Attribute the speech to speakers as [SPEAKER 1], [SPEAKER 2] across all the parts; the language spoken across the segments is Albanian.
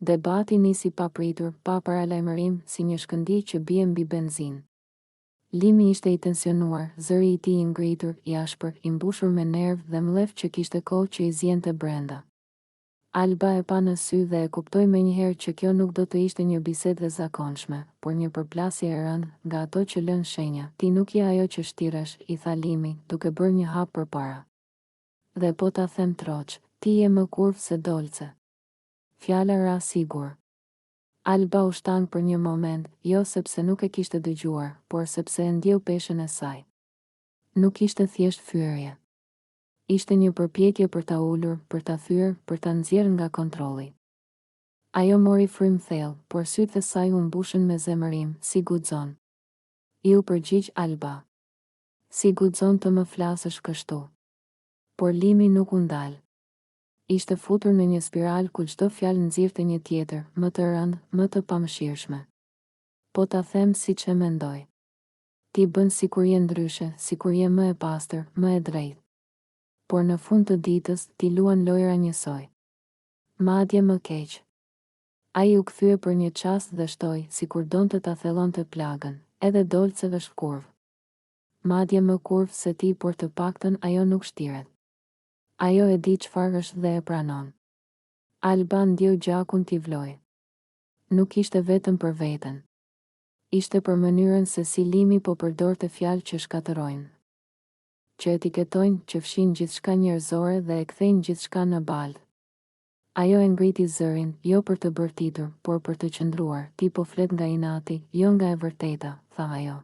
[SPEAKER 1] Debati nisi pa pritur, pa paralajmërim, si një shkëndij që bie mbi benzinë. Limi ishte i tensionuar, zëri i tij i ngritur, i ashpër, i mbushur me nerv dhe mllef që kishte kohë që i zjente brenda. Alba e pa në sy dhe e kuptoi menjëherë që kjo nuk do të ishte një bisedë e zakonshme, por një përplasje e rëndë nga ato që lën shenja. Ti nuk je ajo që shtiresh, i tha Limi, duke bërë një hap përpara. Dhe po ta them troç, ti je më kurv se Dolce. Fjala ra sigur. Alba u shtang për një moment, jo sepse nuk e kishte dëgjuar, por sepse e ndjeu peshën e saj. Nuk ishte thjesht fyerje. Ishte një përpjekje për ta ulur, për ta thyer, për ta nxjerrë nga kontrolli. Ajo mori frym thellë, por sytë e saj u mbushën me zemërim, si guxon. Iu përgjigj Alba. Si guxon të më flasësh kështu? Por Limi nuk u ndal. Ishte futur në një spiral ku çdo fjalë nxirrte një tjetër, më të rëndë, më të pamëshirshme. Po ta them siç e mendoj. Ti bën sikur je ndryshe, sikur je më e pastër, më e drejtë. Por në fund të ditës ti luan lojra njësoj. Madje më keq. Ai u kthye për një çast dhe shtoi, sikur donte ta thellonte plagën, edhe Dolce është kurv. Madje më kurv se ti, por të paktën ajo nuk shtiret. Ajo e di çfarë është dhe e pranon. Alba ndjeu gjakun t'i vloi. Nuk ishte vetëm për veten. Ishte për mënyrën se si Limi po përdorte fjalë që shkatërrojnë. Që etiketojnë, që fshin gjithçka njerëzore dhe e kthejnë gjithçka në balë. Ajo e ngriti zërin, jo për të bërtitur, por për të qëndruar. Ti po flet nga inati, jo nga e vërteta, tha ajo.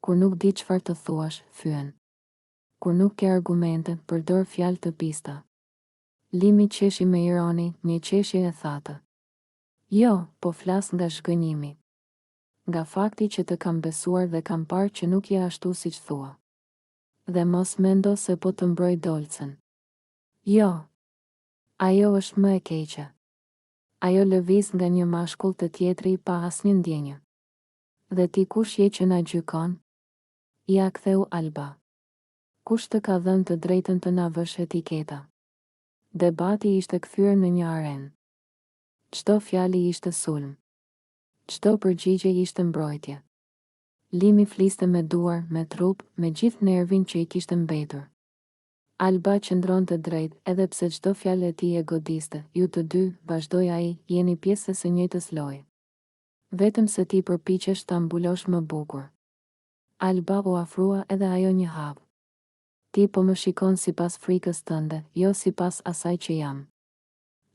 [SPEAKER 1] Kur nuk di çfarë të thuash, fyen. Kur nuk ke argumente, përdor fjalë të pista. Limi qeshi me ironi, një qeshje e thatë. Jo, po flas nga zhgënjimi. Nga fakti që të kam besuar dhe kam parë që nuk je ashtu siç thua. Dhe mos mendo se po të mbroj Dolcen. Jo. Ajo është më e keqe. Ajo lëviz nga një mashkull të tjetri pa asnjë ndjenjë. Dhe ti kush je që na gjykon? Ja ktheu Alba. Kush të ka dhënë të drejtën të na vësh etiketa? Debati ishte kthyer në një arenë. Çdo fjali ishte sulm. Çdo përgjigje ishte mbrojtje. Limi fliste me duar, me trup, me gjithë nervin që i kishte mbetur. Alba qëndronte drejt, edhe pse çdo fjalë e tij e godiste. Ju të dy, vazhdoi ai, jeni pjesë e së njëjtës loje. Vetëm se ti përpiqesh ta mbulosh më bukur. Alba u afrua edhe ajo një hap. Ti po më shikon sipas frikës tënde, jo sipas asaj që jam.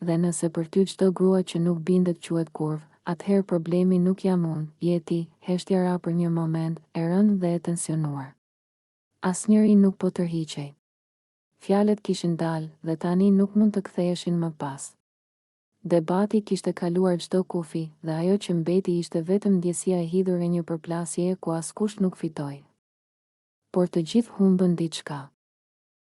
[SPEAKER 1] Dhe nëse për ty çdo grua që nuk bindet quhet kurv, atëherë problemi nuk jam unë, je ti. Heshtja ra për një moment, e rëndë dhe e tensionuar. Asnjëri nuk po tërhiqej. Fjalët kishin dalë dhe tani nuk mund të ktheheshin më pas. Debati kishte kaluar çdo kufi dhe ajo që mbeti ishte vetëm ndjesia e hidhur e një përplasjeje ku askush nuk fitoi. Por të gjithë humbën diçka.